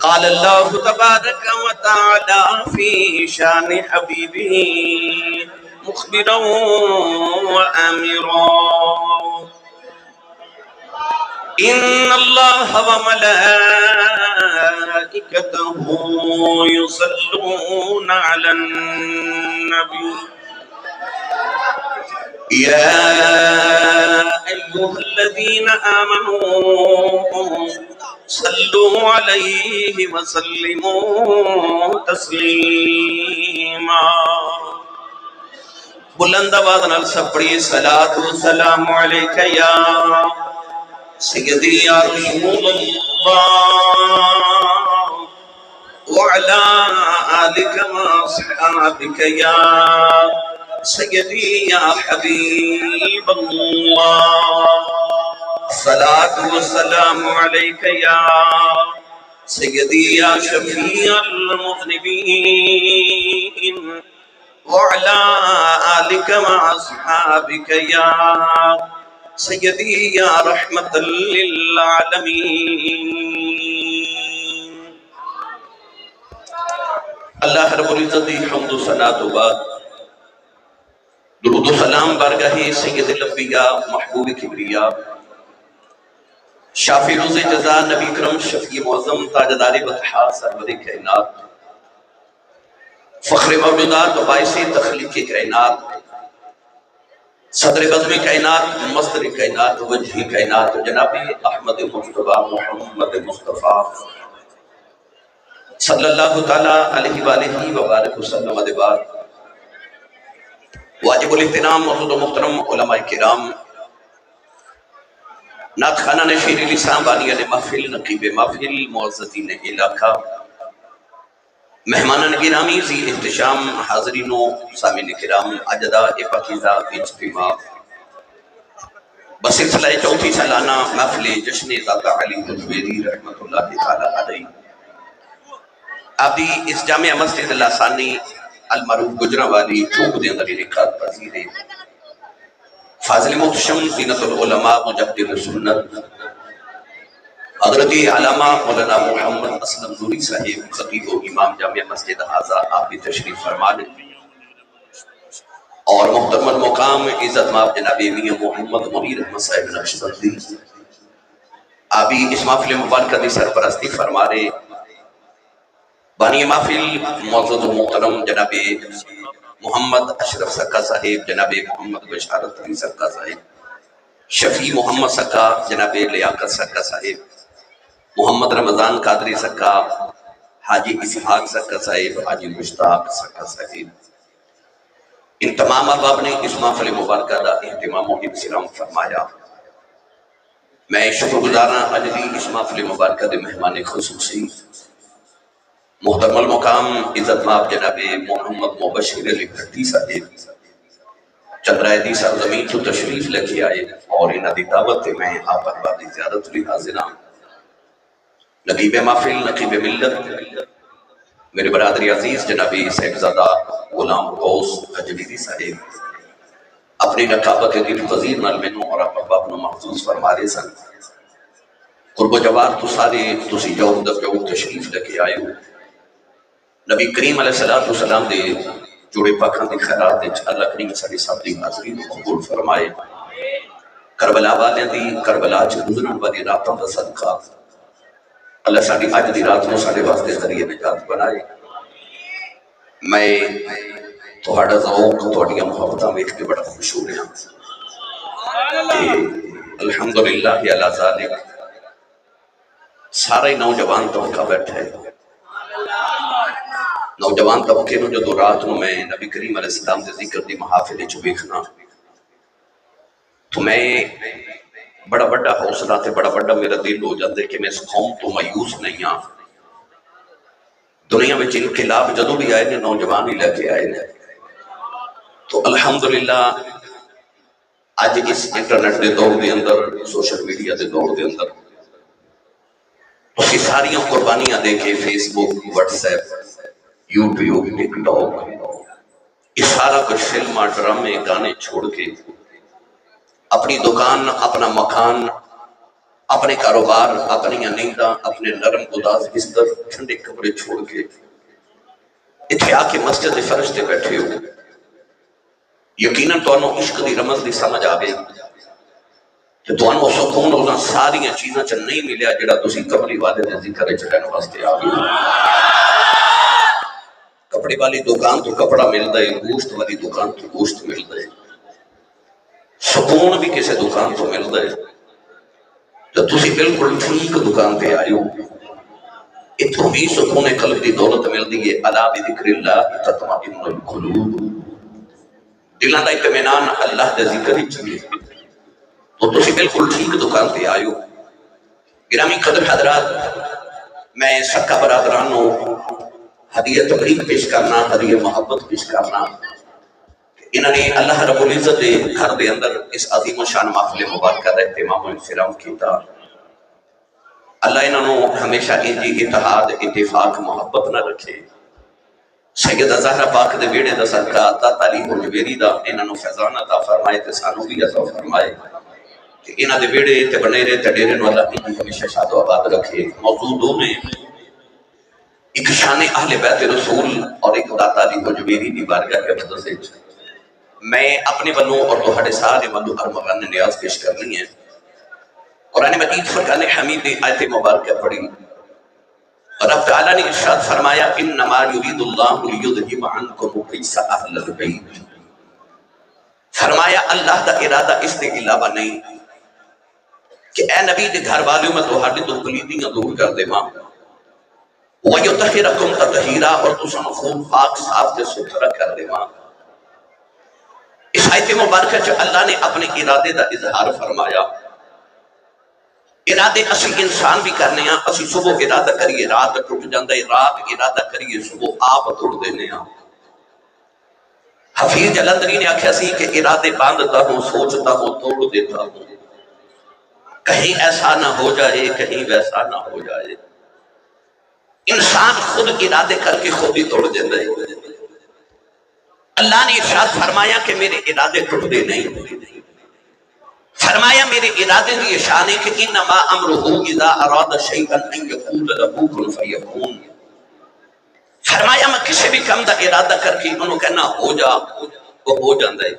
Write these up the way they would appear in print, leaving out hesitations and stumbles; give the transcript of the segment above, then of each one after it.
قال اللہ تبارک و تعالی فی شان حبیبہ مخبرا و آمرا ان اللہ و ملائکتہ یصلون علی النبی یا ایہا الذین آمنوا صلوا علیہ وسلموا تسلیما بلند آواز نال سب پڑھی صلاۃ و سلام علیک یا سیدی یا رسول اللہ وعلا آلک و اصحابک یا سیدی یا حبیب اللہ صلاۃ و سلام علیک یا سیدی یا شفیع المذنبین وعلا آلک و اصحابک یا سیدی یا رحمت للعالمین۔ اللہ رب العزت دی حمد و ثنا تو بعد درود و سلام بارگاہ سید الانبیاء محبوب کبریا شافی روز جزا نبی کرم شفیع معظم تاجدار بطحا سرور کائنات فخر موجودات و باعث تخلیق کائنات صدر بزم کائنات مصدر کائنات وجہ کائنات جناب احمد مصطفیٰ محمد مصطفیٰ صلی اللہ تعالی علیہ وآلہ وبارک وسلم ادبار واجب الاحترام محمد و محترم علماء کرام نعت خانہ شیر لسان بانیان محفل نقیب محفل معززین علاقہ مہمانان گرامی ذی احتشام حاضرین و سامعین کرام اجداء پاکیزہ اجتماع بسلسلہ چوتھی سالانہ محفل جشن ذات علی حجویری رحمت اللہ تعالی علیہ آبی اس جامعہ مسجد اللہ ثانی المعروف گجرہ والی چوک دے اندر انعقاد پذیر فاضل محتشم زینت العلماء مجدد سنت حضرت علامہ مولانا محمد اسلم نوری صاحب خطیب و امام جامعہ مسجد حاضر آپ کی تشریف فرما لیں اور محترم المقام عزت مآب جناب میاں محمد منیر احمد صاحب نقشبندی آپ اس محفل مبارکہ دی سرپرستی فرما رہے بانی محفل معزز و محترم جناب محمد اشرف سکا صاحب جناب محمد بشارت علی سکا صاحب شفیع محمد سکا جناب لیاقت سکا صاحب محمد رمضان قادری سکا حاجی اسحاق سکا صاحب حاجی مشتاق سکا صاحب ان تمام احباب نے اس محفل مبارکہ دا اہتمام و ابتسام فرمایا میں شکر گزارا اجلی اس محفل مبارکہ دے مہمان خصوصی محترم المقام عزت مآب جناب محمد مبشر علی بھٹی صاحب چندرائے دی سرزمین تو تشریف لکھی آئے اور انہاں دی دعوت میں آپ احباب دی زیادت لی حاضران نقیب محفل نقیب ملت میرے برادری عزیز جناب صاحبزادہ غلام غوث اجلیری صاحب اپنی نقابت دل وزیر نال مینوں اور آپ احباب نو محفوظ فرما رہے سن قرب و جوار تو سارے تسی جو تشریف لکھی آئے ہو نبی کریم علیہ السلام دے جوڑے پاکاں دے خیرات دے اللہ کریم ساڑی سب دی حاضری قبول فرمائے کربلا والے دی کربلا چ گزرن والی راتوں دا صدقہ اللہ ساڑی آج دی رات نو ساڑے واسطے ذریعے نجات بنائے میں تہاڈا ذوق تہاڈیاں محبتاں ویکھ کے بڑا خوش ہو رہا کہ الحمدللہ علی ذالک سارے نوجوان طبقہ بیٹھا ہے نوجوان طبقے نو جدو رات نو میں نبی کریم علیہ السلام دے ذکر دی محافل وچ ویکھنا تو میں بڑا بڑا حوصلہ تے بڑا بڑا میرا دل ہو جاندے کہ میں اس قوم تو مایوس نہیں ہاں دنیا وچ انقلاب جدو بھی آئے نے نوجوان ہی لے کے آئے نے تو الحمدللہ آج اس انٹرنیٹ دے دور دے اندر سوشل میڈیا دے دور دے اندر اسی ساریاں قربانیاں دیکھے فیس بک واٹس ایپ یوٹیوب ٹک ٹاک یہ سارا کچھ فلماں ڈرامے گانے چھوڑ کے اپنی دکان اپنا مکان اپنے کاروبار، اپنی نینداں، اپنے نرم اداس بستر، ٹھنڈے کپڑے چھوڑ کے اتھے آ کے مسجد فرش تے بیٹھے ہو، یقیناً تانوں عشق دی رمز دی سمجھ آ گئی کہ تانوں سکون ہونا ساری چیزاں چ نہیں ملیا جڑا تسی کملی والے دے ذکر وچ رہن واسطے آ گئے۔ کپڑے والی دکان تو کپڑا ملتا ہے، گوشت والی دکان تو گوشت ملتا ہے، سکون بھی کسی دکان تو ملتا ہے، تو تسی بالکل ٹھیک دکان پہ آئے ہو۔ اتھوں بھی سکون قلب دی دولت ملتی ہے، الا بذکر اللہ تطمئن القلوب، دلاں دا اطمینان اللہ دے ذکر ہی چاہیے، تو تسی بالکل ٹھیک دکان پہ آئے ہو۔ گرامی قدر حضرات، میں سکا برادرانوں ہدیہ تقریب پیش کرنا، ہدیہ محبت پیش کرنا، انہوں نے اللہ رب العزت دے گھر دے اندر اس عظیم و شان محفل مبارکہ دا اہتمام و انفرام کیتا۔ اللہ انہوں نے ہمیشہ انجی اتحاد، اتفاق، محبت نہ رکھے۔ سیدہ زہرا پاک دے بیڑے دا صدقہ عطا علی حجویری دا انہوں نے فیضان عطا فرمائے تے سانو بھی عطا فرمائے کہ انہوں دے بیڑے تے بنیرے تے ڈیرے نو اللہ انجی ہمیشہ شاد و آباد رکھے۔ موضوع دو میں ایک شان اہل بیت رسول اور ایک داتا علی حجویری دی بارگاہ کے مدد سے میں اپنے بنوں اور تہاڈے سارے بنوں ارمغان نیاز پیش کرنی ہے۔ قرآن مجید فرقان حمید آیت مبارکہ پڑھی، رب تعالیٰ نے ارشاد فرمایا انما یرید اللہ لیذہب عنکم الرجس اہل البیت، فرمایا اللہ دا ارادہ اس کے علاوہ نہیں کہ اے نبی دے گھر والوں میں تہاڈے تو کلیدیاں دور کر دے ماں، وَيُطَهِّرَكُمْ تَطْهِيرًا، اور تساں خوب پاک صاف تے ستھرا کر دے ماں۔ اس آیت مبارکہ چ اللہ نے اپنے ارادے دا اظہار فرمایا۔ ارادے اسی انسان بھی کرنے ہیں، اسی صبح ارادہ کریے رات ٹوٹ جاندہ ہے، رات ارادہ کریے صبح آپ توڑ دینے ہیں۔ حفیظ جلندری نے آکھیا سی کہ ارادے باندھتا ہوں، سوچتا ہوں، توڑ دیتا ہوں، کہیں ایسا نہ ہو جائے، کہیں ویسا نہ ہو جائے۔ انسان خود ارادے کر کے خود ہی توڑ دیتا ہے۔ اللہ نے ارشاد فرمایا کہ میرے ارادے ٹوٹ دے نہیں، فرمایا میرے ارادے کی شان ہے کہ انما امرہ اذا اراد شیئا ان یقول له کن فیکون، فرمایا میں کسی بھی کام دا ارادہ کر کے انہوں کہنا ہو جا، وہ ہو جاندہ ہے۔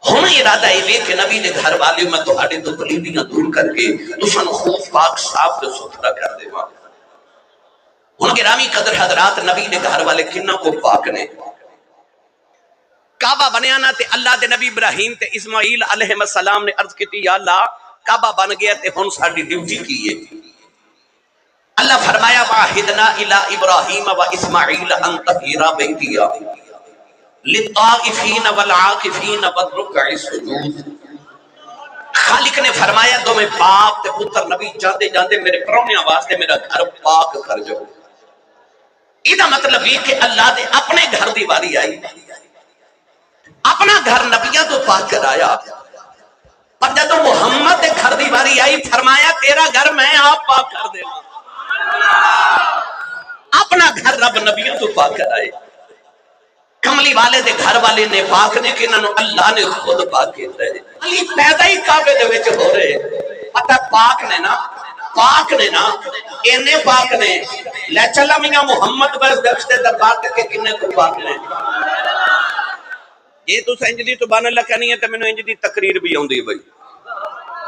ہم ارادہ ہے کہ نبی نے گھر والے میں تہاڈے تو کلیدیاں دور کر کے تساں خوف پاک صاف تے ستھرا کر دے ماں۔ ان گرامی قدر حضرات، نبی نے گھر والے کنہ کو پاک نے کعبہ بنیانا تے اللہ دے نبی ابراہیم تے اسماعیل علیہ السلام نے عرض کیتی یا اللہ کعبہ بن گیا تے ہن ساڈی ڈیوٹی کی ہے۔ اللہ فرمایا واحدنا الی ابراہیم و اسماعیل ان طہرا بیتی للطائفین والعاکفین والرکع السجود۔ خالق نے فرمایا دو میں باپ تے پتر نبی جاندے جاندے میرے پرونے واسطے میرا گھر پاک کر جاؤ۔ یہ مطلب یہ کہ اللہ دے اپنے گھر دی واری آئی، اپنا گھر نبیہ تو پاک کرایا، پر جب محمد دے گھر دی واری آئی فرمایا تیرا گھر میں آپ پاک کر دے، اپنا گھر رب نبیہ تو پاک کرائے۔ کملی والے دے گھر والے نے پاک نے کہ انہوں اللہ نے خود پاک کیتا ہے۔ علی پیدا ہی کعبے دے وچ ہو رہے، پتہ پاک نے نا، پاک نے نا، اینے پاک نے، لے چلا میاں محمد بس دفش دے دربار کے کنے کو پاک نے۔ یہ تو سنجدی تو بان اللہ کہنی ہے تو میں نے انجدی تقریر بھی ہوں دی بھائی۔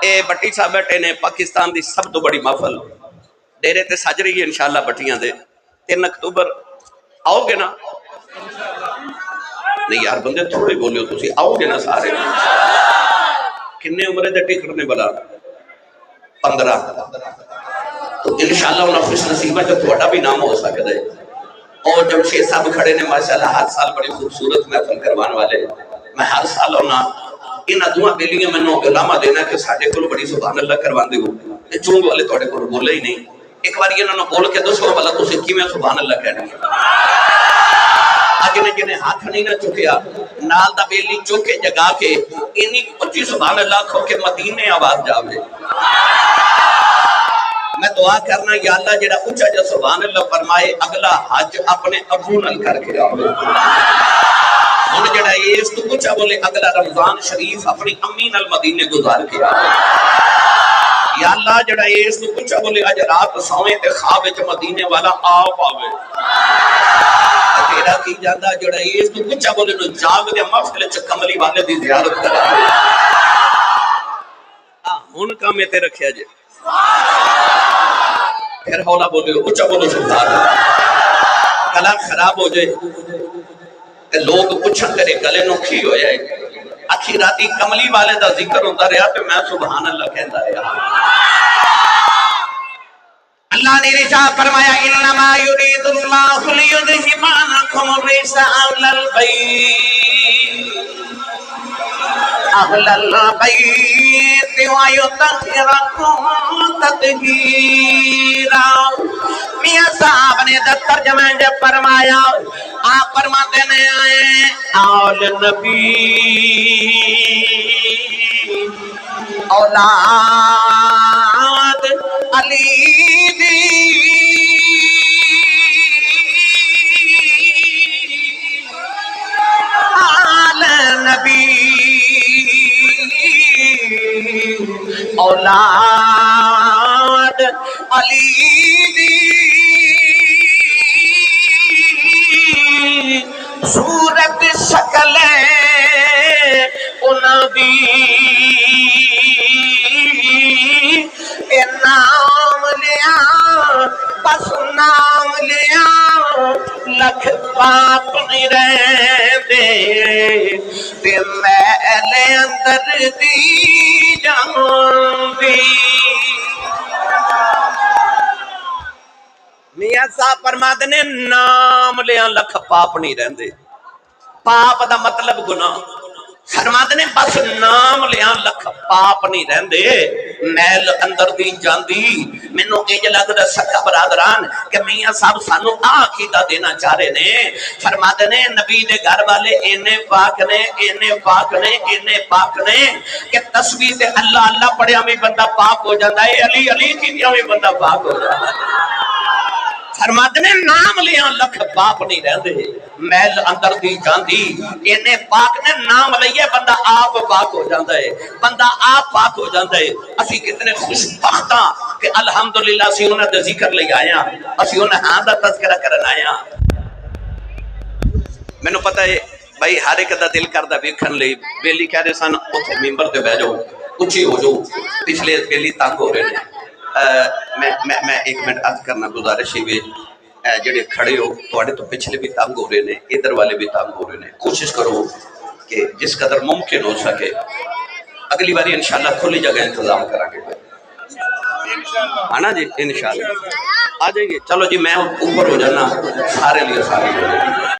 اے بٹی صاحب بیٹھے نے پاکستان دی سب تو بڑی محفل ڈیرے تے سج رہی ہے انشاءاللہ بٹیاں دے 3 اکتوبر آؤ گے نا؟ نہیں یار بندے تھوڑے بولے ہو تسی آؤ گے نا سارے؟ کنے عمرے دے ٹکٹ نے بلا 15 تو انشاءاللہ انہاں خوش نصیبہ جو تھوڑا بھی نام ہو سکتا ہے۔ اور جب شیخ صاحب کھڑے نے ماشاءاللہ ہر سال بڑی خوبصورت محفل کروان والے، میں ہر سال ہونا انہاں دوہاں بیلیاں میں نو علامہ دینا کہ ساڑھے کو بڑی سبحان اللہ کروان دے ہو، چونگ والے توڑے کو بولے ہی نہیں۔ ایک بار یہ انہوں نے بول کے دوسروں والا تو سے کی میں سبحان اللہ کہنے گے، جنہیں جنہیں ہاتھ نہیں نہ چکیا نال دا بیلی چوکے جگا کے انہی اچھی سبحان اللہ کھو کے مدینے آواز جاوے۔ میں دعا کرنا یا اللہ جڑا اچھا جا سبحان اللہ فرمائے اگلا حج اپنے ابو نل کر کے آوے، ان جڑا یہ اس تو اچھا بولے اگلا رمضان شریف اپنی امی نل مدینے گزار کے آوے۔ یا اللہ جڑا اس تو پوچھا بولے اج رات سویں تے خواب وچ مدینے والا آپ آوے تیرا کی جاندا جڑا اس تو پوچھا بولے نو جاگ دے محفل وچ کملی والے دی زیارت کرا ہن کام تے رکھیا جے پھر ہولا بولے اونچا بولو سبحان اللہ کلام خراب ہو جائے کہ لوگ پوچھن تیرے گلے نو کھی ہو جائے اکھی راتی کملی والے دا ذکر ہوتا رہا پہ میں سبحان اللہ کہتا رہا اللہ نے رشاد فرمایا انما یرید اللہ لیذھب عنکم الرجس اہل البیت ویطہرکم تطہیرا میاں صاحب نے ترجمہ جب فرمایا آپ فرماتے ہیں آل نبی اولاد علی دی آل نبی اولاد علی دی صورت شکل انہاں دی اے نام لیا بس نام لیا لکھ پاپ نہیں رہ دے تے میلے اندر دی جان دی میاں صاحب فرماتے نے نام لیا لکھ پاپ نہیں رہندے پاپ دا مطلب گناہ فرماتے نے بس نام لیا لکھ پاپ نہیں رہندے میل اندر دی جاندی مینوں انج لگدا سکا برادران کہ میاں صاحب سانو عقیدہ دینا چاہ رہے نے فرماتے نے نبی دے گھر والے اینے پاک نے اینے پاک نے اینے پاک نے کہ تسبیح تے اللہ اللہ پڑھیا میں بندہ پاک ہو جاندا ہے علی علی کیتیاں میں بندہ پاک ہو جاندا ہے فرماتے نے نام لیا لکھ پاپ نہیں رہندے میل اندر دی جاندی اینے پاک نے نام لئیے بندہ آپ پاک ہو جاندا ہے بندہ آپ پاک ہو جاندا ہے اسی کتنے خوش بختاں کہ الحمدللہ اسی انہاں دے ذکر لے آیا اسی انہاں دا تذکرہ کرن آیا مینوں پتہ ہے بھائی ہر ایک دا دل کردا ویکھن لئی بیلی کہہ رہے سن اوتھے ممبر تے بیٹھ جاؤ اونچی ہو جاؤ پچھلے بیلی تنگ ہو رہے ہیں میں ایک منٹ عرض کرنا گزارش ہی جڑے کھڑے ہو تواڈے تو پچھلے بھی تنگ ہو رہے ہیں ادھر والے بھی تنگ ہو رہے ہیں کوشش کرو کہ جس قدر ممکن ہو سکے اگلی باری انشاءاللہ کھلی جگہ انتظام کریں گے ہے نا جی انشاءاللہ آ جائیے چلو جی میں اوپر ہو جانا سارے لیے سارے